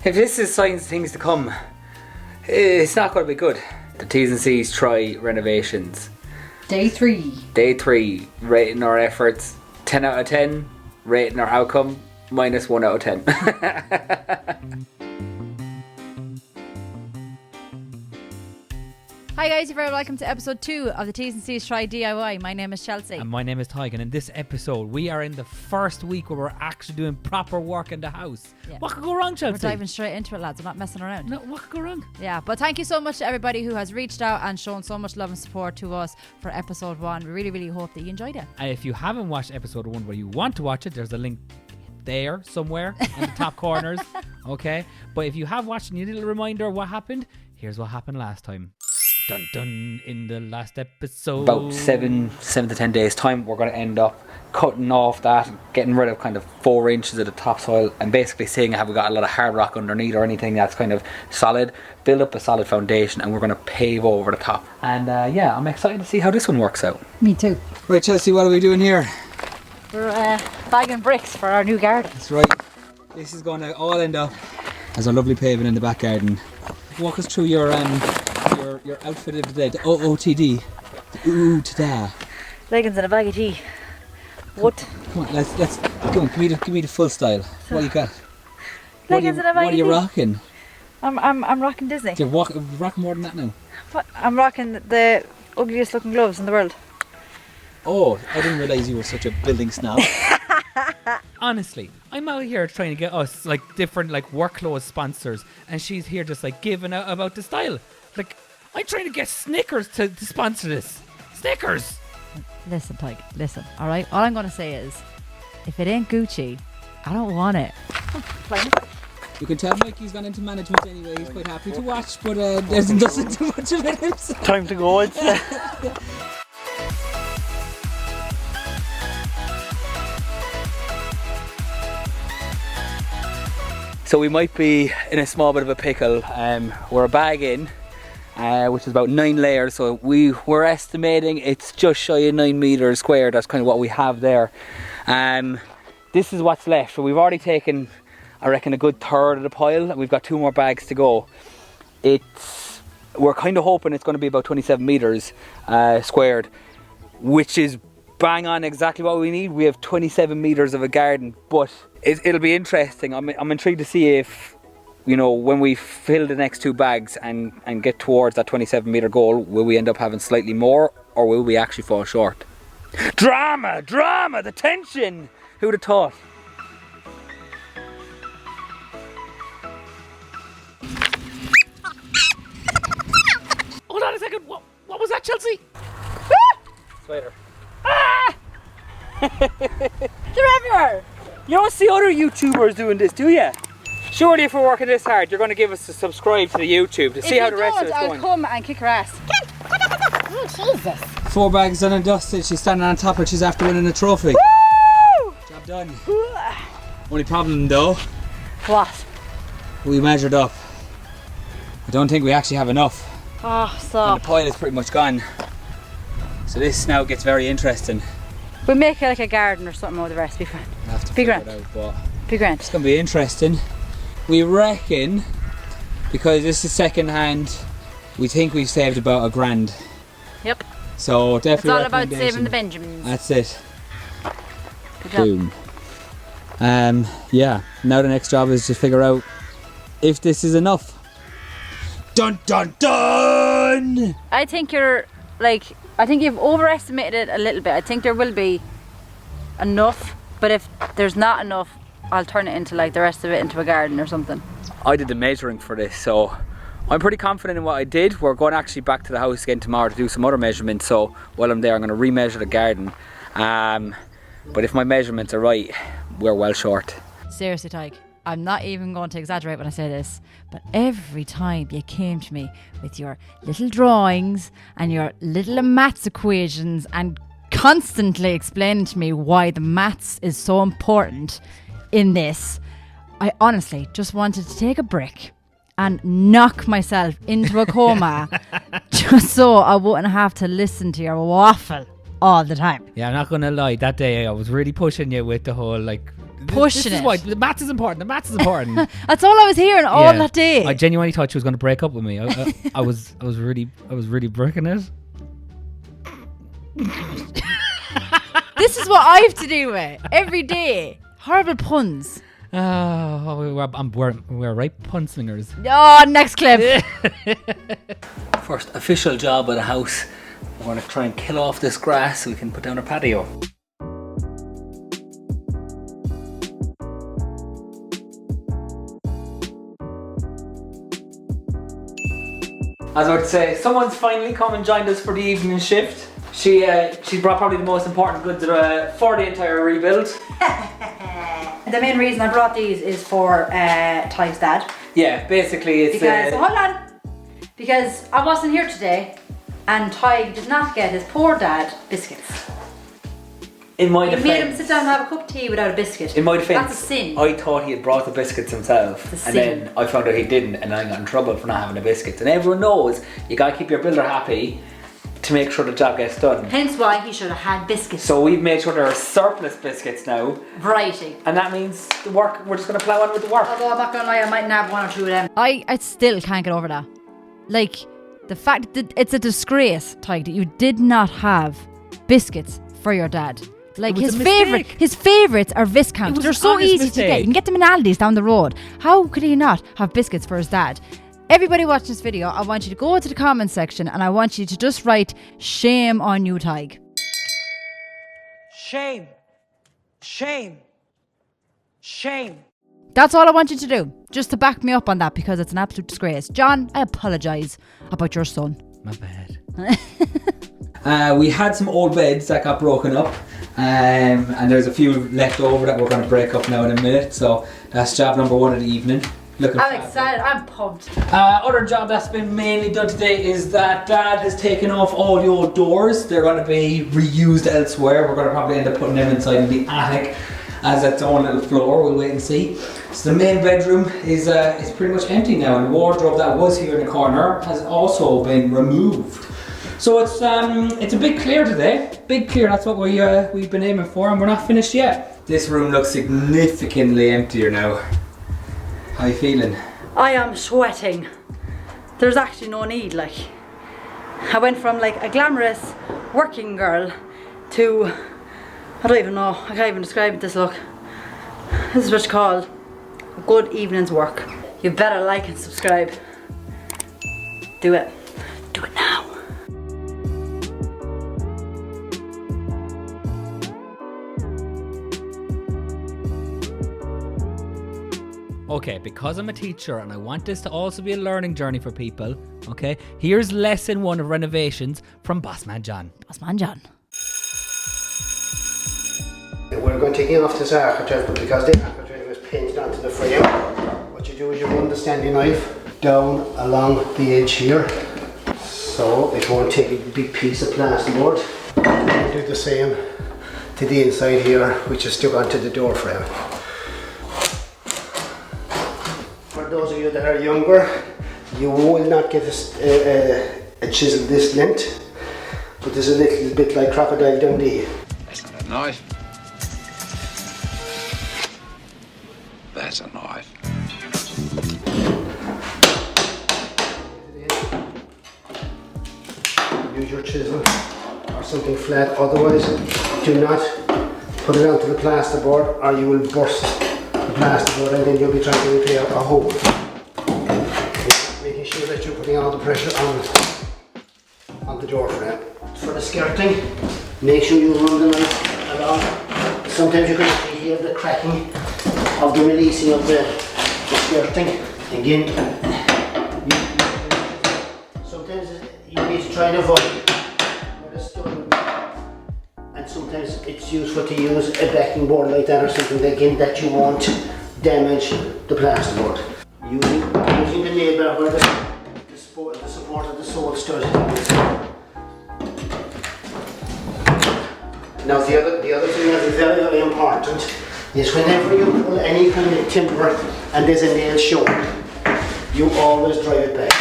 If this is signs of things to come, it's not going to be good. The T's and C's try renovations. Day 3. Day 3, rating our efforts 10 out of 10, rating our outcome -1 out of 10. Hi guys, you're very welcome to episode 2 of the T's and C's Try DIY. My name is Chelsea. And my name is Tyke, and in this episode we are in the first week where we're actually doing proper work in the house. Yeah. What could go wrong, Chelsea? We're diving straight into it, lads. We're not messing around. No, what could go wrong? Yeah, but thank you so much to everybody who has reached out and shown so much love and support to us for episode 1. We really, really hope that you enjoyed it. And if you haven't watched episode 1 where you want to watch it, there's a link there somewhere in the top corners. Okay, but if you have watched and you need a reminder of what happened, here's what happened last time. Dun dun. In the last episode, about 7 to 10 days time, we're going to end up cutting off that, getting rid of kind of 4 inches of the topsoil, and basically seeing have we got a lot of hard rock underneath or anything that's kind of solid, build up a solid foundation, and we're going to pave over the top. And yeah, I'm excited to see how this one works out. Me too. Right, Chelsea, what are we doing here? We're bagging bricks for our new garden. That's right. This is going to all end up as a lovely paving in the back garden. Walk us through your outfit of the day, the OOTD, the ooh-ta-da. Leggings and a bag of tea. What? Come on, let's go on. Give me the full style. What you got? Leggings and a bag of tea. What are you rocking? I'm rocking Disney. You're rocking more than that now. But I'm rocking the ugliest looking gloves in the world. Oh, I didn't realise you were such a building snob. honestly, I'm out here trying to get us like different like work clothes sponsors, and she's here just like giving out about the style. Like, I'm trying to get Snickers to sponsor this. Snickers! Listen, Tyke, listen, alright? All I'm going to say is, if it ain't Gucci, I don't want it. You can tell Mikey's gone into management anyway. He's quite happy to watch, but there's nothing too much of it himself. Time to go. So we might be in a small bit of a pickle. We're a bag in, which is about 9 layers. So we're estimating it's just shy of 9 meters square. That's kind of what we have there. This is what's left. So we've already taken, I reckon, a good third of the pile. We've got 2 more bags to go. We're kind of hoping it's going to be about 27 meters squared, which is bang on exactly what we need. We have 27 meters of a garden, but it'll be interesting. I'm intrigued to see if, you know, when we fill the next 2 bags and get towards that 27 meter goal, will we end up having slightly more, or will we actually fall short? Drama, the tension. Who'd have thought? Hold on a second. What was that, Chelsea? Spider. Ah! They're everywhere! You don't see other YouTubers doing this, do you? Surely if we're working this hard, you're going to give us a subscribe to the YouTube to see how the rest of it's going. I'll come and kick her ass. Oh, Jesus. 4 bags done and dusted. She's standing on top of it. She's after winning a trophy. Woo! Job done. Only problem though, What? we measured up. I don't think we actually have enough. Oh, And stop. the pile is pretty much gone. So this now gets very interesting. We'll make it like a garden or something with the rest. Be grand. We'll have to Be figure grand. it out, but Be grand. it's going to be interesting. We reckon, because this is second hand, we think we've saved about $1,000. Yep. So It's definitely all about recommendation. saving the Benjamins. That's it. Good job. Boom. Yeah, now the next job is to figure out if this is enough. Dun dun dun! I think you've overestimated it a little bit. I think there will be enough, but if there's not enough, I'll turn it into like the rest of it into a garden or something. I did the measuring for this, so I'm pretty confident in what I did. We're going actually back to the house again tomorrow to do some other measurements, so while I'm there I'm going to remeasure the garden. But if my measurements are right, we're well short. Seriously, Tyke, I'm not even going to exaggerate when I say this, but every time you came to me with your little drawings and your little maths equations and constantly explaining to me why the maths is so important in this, I honestly just wanted to take a brick and knock myself into a coma just so I wouldn't have to listen to your waffle all the time. Yeah, I'm not gonna lie. That day I was really pushing you with the whole like pushing This is it. why the maths is important. The maths is important. That's all I was hearing all that day. I genuinely thought she was going to break up with me. I was really bricking it. This is what I have to do with every day. Horrible puns. We're right pun slingers. Oh, next clip. First official job at a house. We're going to try and kill off this grass so we can put down our patio. As I would say, someone's finally come and joined us for the evening shift. She brought probably the most important goods for the entire rebuild. The main reason I brought these is for Ty's dad. Yeah, basically it's... Because, hold on. Because I wasn't here today and Ty did not get his poor dad biscuits. In my He defense... made him sit down and have a cup of tea without a biscuit. In my defense, that's a sin. I thought he had brought the biscuits himself, It's a and sin. then I found out he didn't, and I got in trouble for not having the biscuits. And everyone knows you gotta keep your builder happy to make sure the job gets done. Hence why he should have had biscuits. So we've made sure there are surplus biscuits now, Variety. and that means the work. We're just gonna plow on with the work. Although I'm not gonna lie, I might nab one or two of them. I still can't get over that. Like, the fact that it's a disgrace, Ty, that you did not have biscuits for your dad. Like, It was his a favourite, mistake. his favourites are It Viscounts. was They're an so honest easy to get. mistake. You can get them in Aldi's down the road. How could he not have biscuits for his dad? Everybody watching this video, I want you to go to the comments section and I want you to just write shame on you, Tig. Shame. Shame. Shame. That's all I want you to do, just to back me up on that, because it's an absolute disgrace. John, I apologise about your son. My bad. We had some old beds that got broken up, and there's a few left over that we're going to break up now in a minute. So that's job number one of the evening. I'm excited, I'm pumped. Other job that's been mainly done today is that Dad has taken off all the old doors. They're going to be reused elsewhere. We're going to probably end up putting them inside in the attic as its own little floor. We'll wait and see. So the main bedroom is pretty much empty now, and the wardrobe that was here in the corner has also been removed. So it's a big clear today. Big clear. That's what we've been aiming for, and we're not finished yet. This room looks significantly emptier now. How you feeling? I am sweating. There's actually no need, like. I went from like a glamorous working girl to, I don't even know, I can't even describe this look. This is what you call a good evening's work. You better like and subscribe. Do it. Do it now. Okay, because I'm a teacher and I want this to also be a learning journey for people, okay, here's lesson 1 of renovations from Bossman John. Bossman John. We're going to take off this architrave, but because the architrave is painted onto the frame, what you do is you run the standing knife down along the edge here, so it won't take a big piece of plasterboard. And do the same to the inside here, which is stuck onto the door frame. For those of you that are younger, you will not get a chisel this length, but there's a little bit like Crocodile Dundee. That's not a knife. That's a knife. Use your chisel or something flat, otherwise do not put it onto the plasterboard or you will burst the plasterboard and then you'll be trying to repair a hole. Making sure that you're putting all the pressure on the door frame. For the skirting, make sure you run the knife along. Sometimes you can actually hear the cracking of the releasing of the skirting. Again, sometimes you need to try and avoid where the stone, and sometimes it's useful to use a backing board like that or something again that you won't damage the plasterboard. Using the nail bar where the support of the sole stud is. Now the other thing that is very, very important is whenever you pull any kind of timber and there's a nail showing, you always drive it back.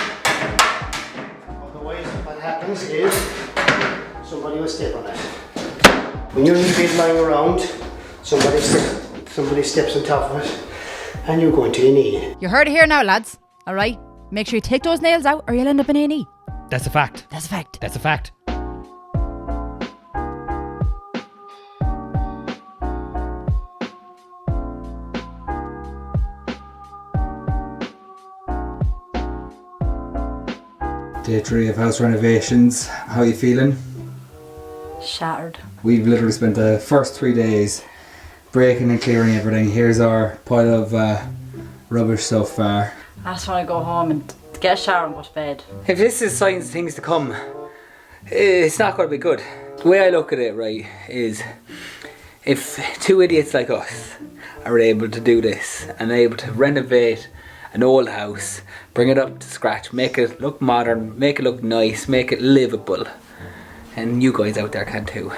Otherwise what happens is somebody will step on it. When you leave it lying around, somebody somebody steps on top of it and you're going to a knee. You heard it here now, lads. All right? Make sure you take those nails out or you'll end up in A&E. That's a fact. That's a fact. That's a fact. Day 3 of house renovations. How are you feeling? Shattered. We've literally spent the first 3 days breaking and clearing everything. Here's our pile of rubbish so far. I just want to go home and get a shower and go to bed. If this is signs of things to come, it's not going to be good. The way I look at it, right, is if two idiots like us are able to do this and able to renovate an old house, bring it up to scratch, make it look modern, make it look nice, make it livable, and you guys out there can too.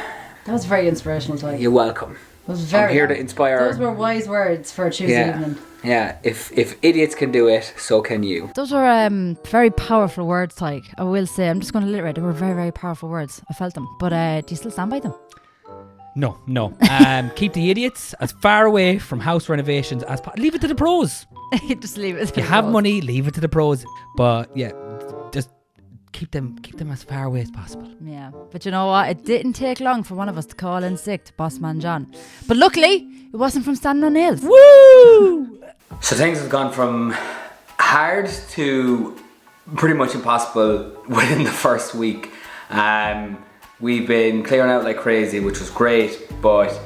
That was very inspirational, Ty. You're welcome. It was very. I'm here to inspire. Those were wise words for a Tuesday evening. Yeah, if idiots can do it, so can you. Those were very powerful words, Tyke. I will say. I'm just going to alliterate. They were very, very powerful words. I felt them. But do you still stand by them? No. Keep the idiots as far away from house renovations as possible. Leave it to the pros. Just leave it. If you have money, leave it to the pros. But yeah, just keep them as far away as possible. Yeah, but you know what? It didn't take long for one of us to call in sick to Bossman John. But luckily, it wasn't from standing on nails. Woo! So things have gone from hard to pretty much impossible within the first week. We've been clearing out like crazy, which was great, but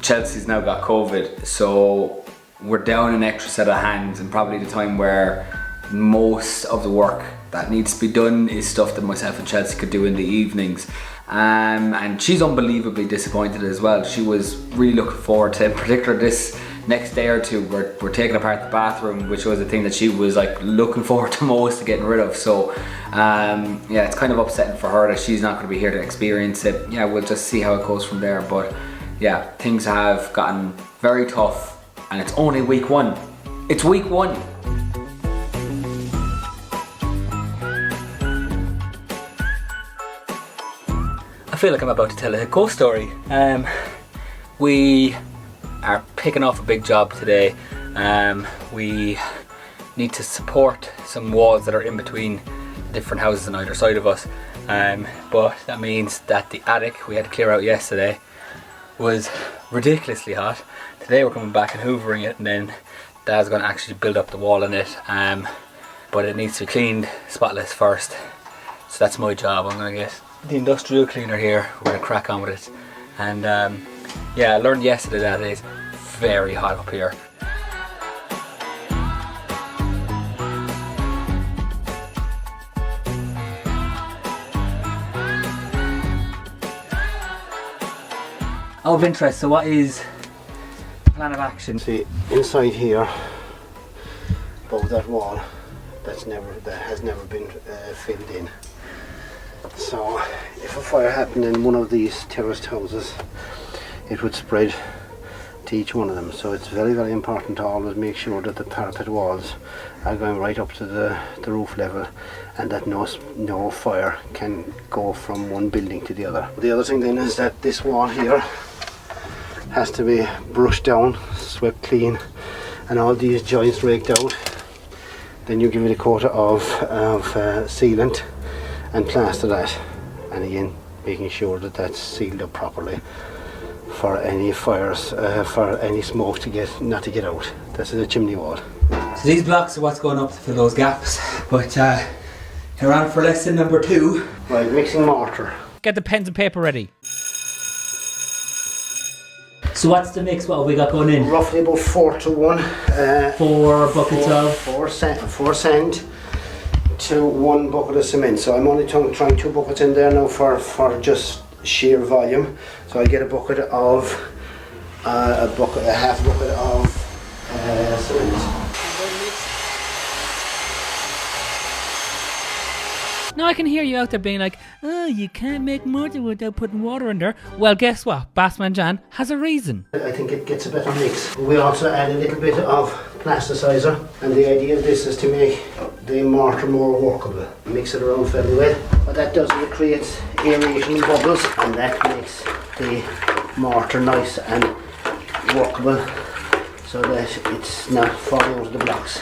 Chelsea's now got COVID, so we're down an extra set of hands, and probably the time where most of the work that needs to be done is stuff that myself and Chelsea could do in the evenings. And she's unbelievably disappointed as well. She was really looking forward to, in particular, this next day or two, we're taking apart the bathroom, which was the thing that she was like looking forward to most to getting rid of. So yeah, it's kind of upsetting for her that she's not going to be here to experience it. Yeah, we'll just see how it goes from there. But yeah, things have gotten very tough, and it's only week 1. It's week 1. I feel like I'm about to tell a ghost story. We are picking off a big job today. We need to support some walls that are in between different houses on either side of us. But that means that the attic we had to clear out yesterday was ridiculously hot. Today we're coming back and hoovering it, and then Dad's going to actually build up the wall in it. But it needs to be cleaned spotless first. So that's my job. I'm going to get the industrial cleaner here. We're going to crack on with it. And yeah, I learned yesterday that it is very hot up here. Out of interest, so what is the plan of action? See, inside here, above that wall, that has never been filled in. So if a fire happened in one of these terraced houses, it would spread to each one of them. So it's very, very important to always make sure that the parapet walls are going right up to the roof level, and that no fire can go from one building to the other. The other thing then is that this wall here has to be brushed down, swept clean, and all these joints raked out. Then you give it a coat of sealant and plaster that, and again making sure that that's sealed up properly for any fires, for any smoke not to get out. That's the chimney wall. So these blocks are what's going up to fill those gaps, but you're on for lesson number 2. Right, mixing mortar. Get the pens and paper ready. So what's the mix? What have we got going in? Roughly about 4 to 1. 4 buckets of? 4 sand to 1 bucket of cement. So I'm only trying 2 buckets in there now for just sheer volume. So I get a bucket of a half bucket of cement. Now I can hear you out there being like, oh, you can't make mortar without putting water in there. Well, guess what? Bassman Jan has a reason. I think it gets a better mix. We also add a little bit of plasticizer, and the idea of this is to make the mortar more workable. Mix it around fairly well. What that does is it creates aeration bubbles, and that makes the mortar nice and workable so that it's not falling out of the blocks.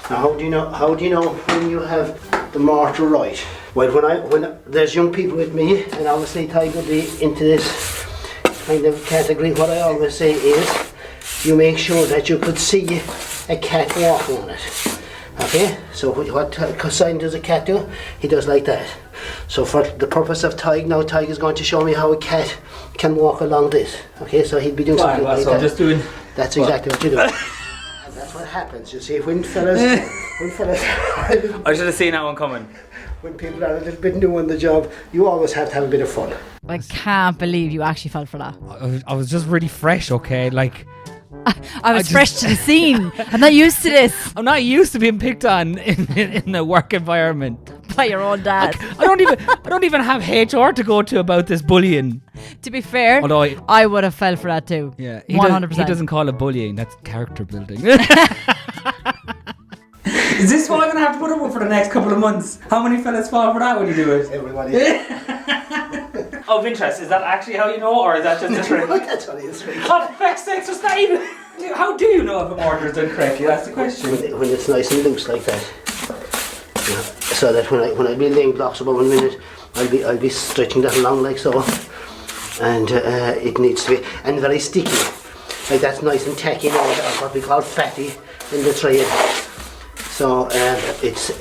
Now, how do you know when you have the mortar right? Well, when there's young people with me, and obviously Ty could be into this kind of category, what I always say is, you make sure that you could see a cat walking on it. Okay, so what sign does a cat do? He does like that. So for the purpose of Tig, now Tig is going to show me how a cat can walk along this. Okay, so he'd be doing something like that. Just doing. That's exactly what you do. And that's what happens. You see, when fellas, I should have seen that one coming. when people are a little bit new on the job, you always have to have a bit of fun. I can't believe you actually fell for that. I was just really fresh, okay? Like, I was fresh to the scene. I'm not used to this. I'm not used to being picked on in a work environment. By your own dad. I don't even have HR to go to about this bullying. To be fair, Although I would have fell for that too. Yeah, 100%. He doesn't call it bullying. That's character building. Is this what I'm going to have to put up with for the next couple of months? How many fellas fall for that when you do it? Everybody. Of interest, is that actually how you know, or is that just a trick? That's what it is. Oh, for fuck's sake, so it's not even... How do you know if a mortar is done correctly? That's the question. When it's nice and loose like that. Yeah. So that when I be laying blocks about 1 minute, I'll be stretching that along like so. And it needs to be, and very sticky. Like that's nice and tacky now, or what we call fatty in the trade. So it's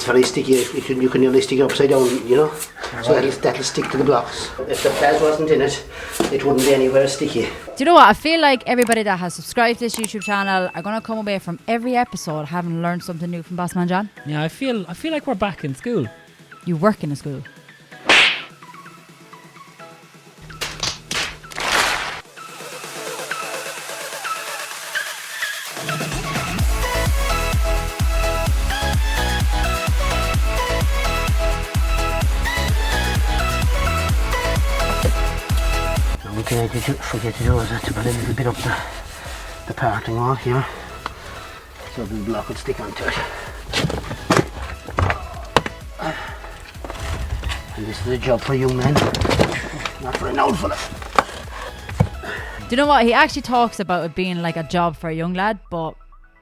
very sticky. You can nearly stick it upside down, you know. Right. So that'll stick to the blocks. If the plas wasn't in it, it wouldn't be anywhere sticky. Do you know what? I feel like everybody that has subscribed to this YouTube channel are going to come away from every episode having learned something new from Bossman John. Yeah, I feel like we're back in school. You work in a school. Okay, did you forget to do is to put a little bit up the parting wall here, so the block will stick onto it. And this is a job for young men, not for an old fella. Do you know what? He actually talks about it being like a job for a young lad, but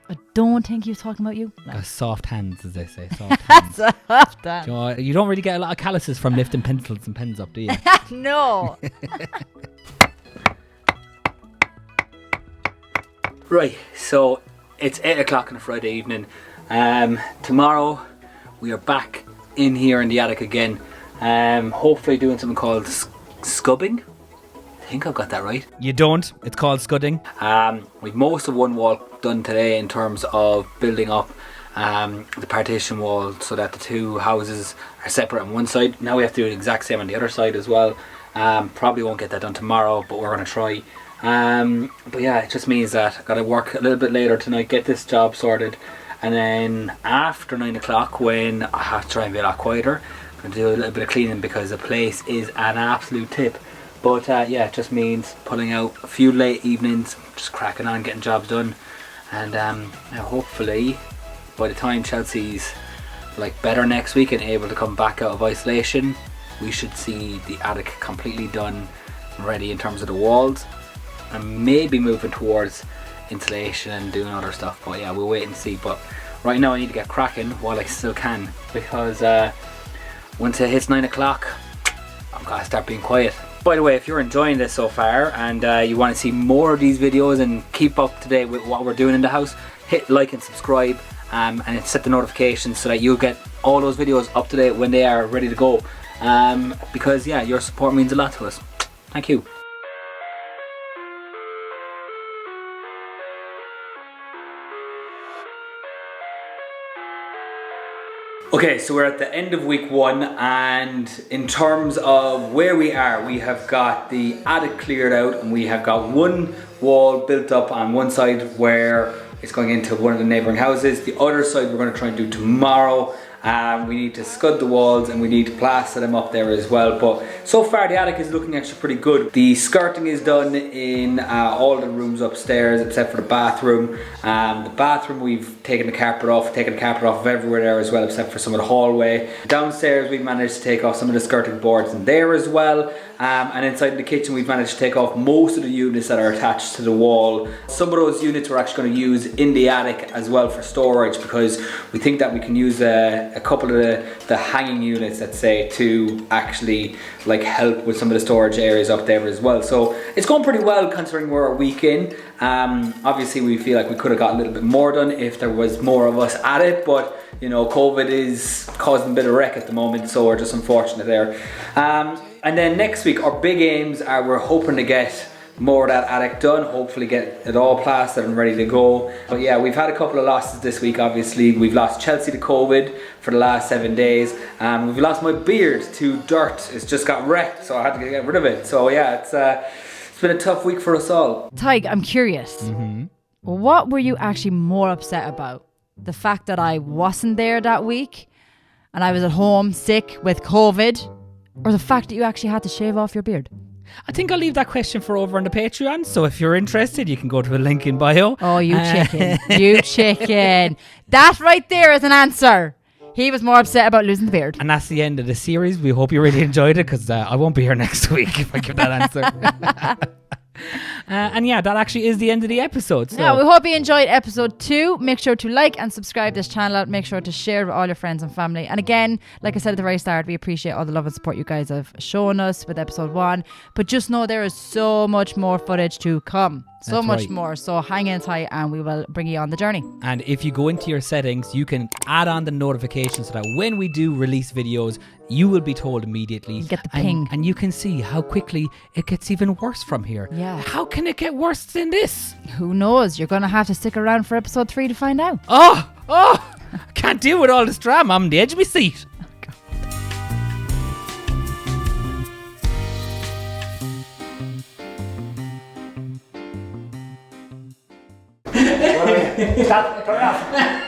I don't think he was talking about you. Got soft hands, as they say. Soft hands. Soft hands. You don't really get a lot of calluses from lifting pencils and pens up, do you? No. Right, so it's 8 o'clock on a Friday evening. Tomorrow we are back in here in the attic again. Hopefully doing something called scubbing. I think I've got that right. You don't. It's called scudding. We've most of one wall done today in terms of building up the partition wall so that the two houses are separate on one side. Now we have to do the exact same on the other side as well. Probably won't get that done tomorrow, but we're going to try. But yeah, it just means that I've got to work a little bit later tonight, get this job sorted, and then after 9 o'clock, when I have to try and be a lot quieter, I'm going to do a little bit of cleaning because the place is an absolute tip. But yeah, it just means pulling out a few late evenings, just cracking on, getting jobs done, and hopefully by the time Chelsea's like better next week and able to come back out of isolation, we should see the attic completely done, ready in terms of the walls, and maybe moving towards insulation and doing other stuff. But yeah, we'll wait and see. But right now I need to get cracking while I still can, because once it hits 9 o'clock I've got to start being quiet. By the way, if you're enjoying this so far and you want to see more of these videos and keep up to date with what we're doing in the house, hit like and subscribe, and set the notifications so that you'll get all those videos up to date when they are ready to go, because yeah, your support means a lot to us. Thank you. Okay, so we're at the end of week 1, and in terms of where we are, we have got the attic cleared out and we have got one wall built up on one side where it's going into one of the neighbouring houses. The other side we're going to try and do tomorrow. We need to scud the walls and we need to plaster them up there as well. But so far the attic is looking actually pretty good. The skirting is done in all the rooms upstairs except for the bathroom. The bathroom we've taken the carpet off of everywhere there as well except for some of the hallway. Downstairs we've managed to take off some of the skirting boards in there as well. And inside the kitchen we've managed to take off most of the units that are attached to the wall. Some of those units we're actually going to use in the attic as well for storage, because we think that we can use a couple of the hanging units, let's say, to actually like help with some of the storage areas up there as well. So it's going pretty well considering we're a week in. Obviously we feel like we could have got a little bit more done if there was more of us at it, but you know, COVID is causing a bit of wreck at the moment, so we're just unfortunate there. And then next week our big aims are, we're hoping to get more of that attic done, hopefully get it all plastered and ready to go. But yeah, we've had a couple of losses this week. Obviously we've lost Chelsea to COVID for the last 7 days. We've lost my beard to dirt. It's just got wrecked, so I had to get rid of it. So yeah, it's been a tough week for us all. Tig, I'm curious. What were you actually more upset about? The fact that I wasn't there that week and I was at home sick with COVID, or the fact that you actually had to shave off your beard? I think I'll leave that question for over on the Patreon. So if you're interested, you can go to the link in bio. Oh, you chicken. You chicken. That right there is an answer. He was more upset about losing the beard. And that's the end of the series. We hope you really enjoyed it, because I won't be here next week if I give that answer. And yeah, that actually is the end of the episode. So. Yeah, we hope you enjoyed episode 2. Make sure to like and subscribe this channel. Make sure to share with all your friends and family. And again, like I said at the very start, we appreciate all the love and support you guys have shown us with episode 1. But just know there is so much more footage to come. So That's much right. more. So hang in tight and we will bring you on the journey. And if you go into your settings, you can add on the notifications so that when we do release videos, you will be told immediately. You get the ping. And you can see how quickly it gets even worse from here. Yeah. How can it get worse than this? Who knows? You're going to have to stick around for episode 3 to find out. Oh, I can't deal with all this drama. I'm on the edge of my seat. Stop, turn it off.